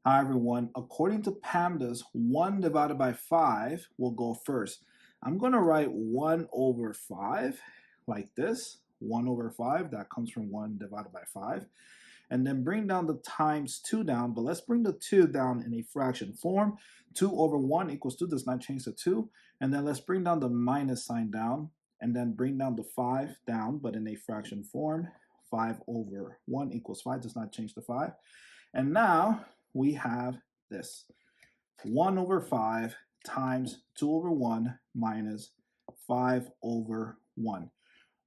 Hi everyone, according to PEMDAS, 1 divided by 5 will go first. I'm going to write 1 over 5 like this. 1 over 5, that comes from 1 divided by 5. And then bring down the times 2 down, but let's bring the 2 down in a fraction form. 2 over 1 equals 2, does not change the 2. And then let's bring down the minus sign down, and then bring down the 5 down, but in a fraction form. 5 over 1 equals 5, does not change the 5. And now we have this. 1 over 5 times 2 over 1 minus 5 over 1.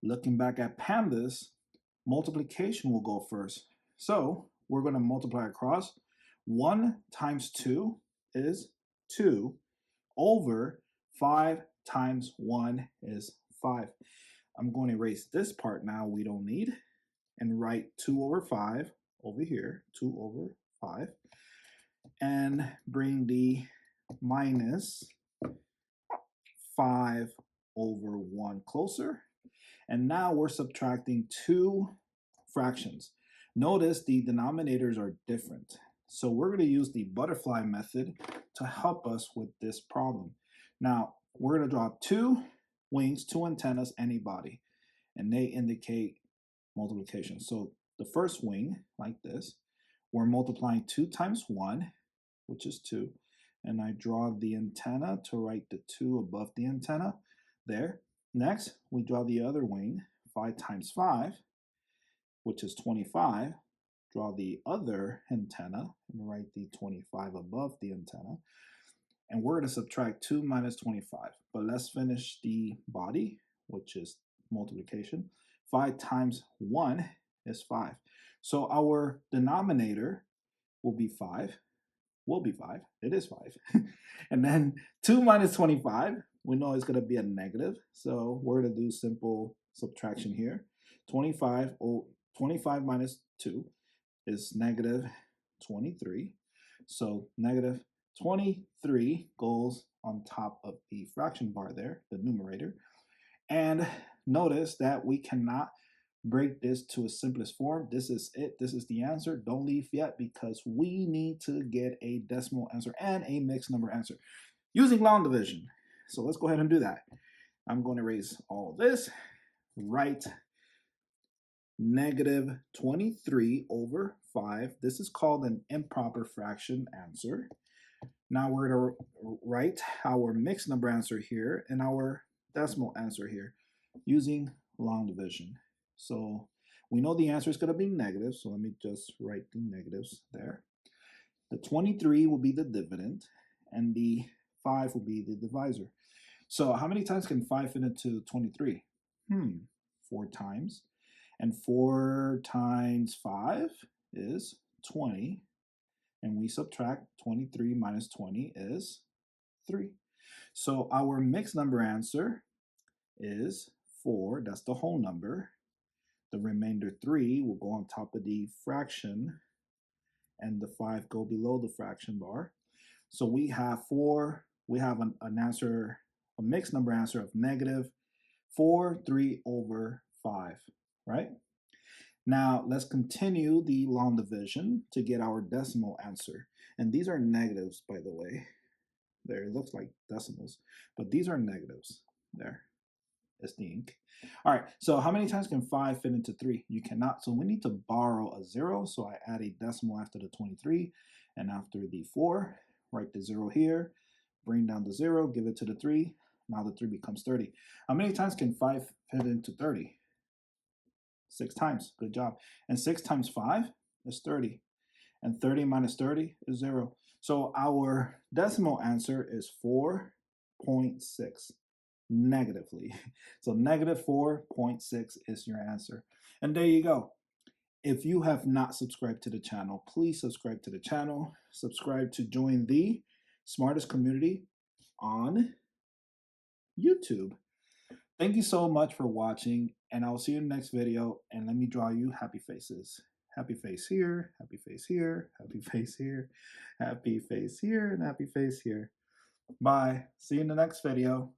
Looking back at PEMDAS, multiplication will go first. So we're going to multiply across. 1 times 2 is 2 over 5 times 1 is 5. I'm going to erase this part now we don't need and write 2 over 5 over here, 2 over 5, and bring the minus 5 over 1 closer. And now we're subtracting 2 fractions. Notice the denominators are different. So we're going to use the butterfly method to help us with this problem. Now, we're going to draw 2 wings, 2 antennas, and a body, and they indicate multiplication. So the first wing, like this, we're multiplying 2 times 1, which is 2. And I draw the antenna to write the 2 above the antenna there. Next, we draw the other wing, 5 times 5, which is 25. Draw the other antenna and write the 25 above the antenna. And we're going to subtract 2 minus 25. But let's finish the body, which is multiplication. 5 times 1 is 5. So our denominator will be 5. It is 5. And then 2 minus 25, we know it's going to be a negative. So we're going to do simple subtraction here. 25 minus 2 is negative 23. So negative 23 goes on top of the fraction bar there, the numerator. And notice that we cannot break this to its simplest form. This is it. This is the answer. Don't leave yet because we need to get a decimal answer and a mixed number answer using long division. So let's go ahead and do that. I'm going to erase all this. Write negative 23 over 5. This is called an improper fraction answer. Now we're going to write our mixed number answer here and our decimal answer here using long division. So we know the answer is going to be negative, so let me just write the negatives there. The 23 will be the dividend, and the 5 will be the divisor. So how many times can 5 fit into 23? 4 times. And 4 times 5 is 20. And we subtract 23 minus 20 is 3. So our mixed number answer is 4. That's the whole number. The remainder 3 will go on top of the fraction, and the 5 go below the fraction bar. So we have an answer, a mixed number answer of negative 3 over 5, right? Now let's continue the long division to get our decimal answer. And these are negatives, by the way. There, it looks like decimals, but these are negatives. There, it's the ink. All right, so how many times can 5 fit into 3? You cannot, so we need to borrow a 0. So I add a decimal after the 23 and after the 4. Write the 0 here, bring down the 0, give it to the 3. Now the 3 becomes 30. How many times can 5 fit into 30? 6 times. Good job. And 6 times 5 is 30. And 30 minus 30 is 0. So our decimal answer is 4.6 negatively. So negative 4.6 is your answer. And there you go. If you have not subscribed to the channel, please subscribe to the channel. Subscribe to join the smartest community on YouTube. Thank you so much for watching, and I'll see you in the next video. And let me draw you happy faces. Happy face here, happy face here, happy face here, happy face here, and happy face here. Bye. See you in the next video.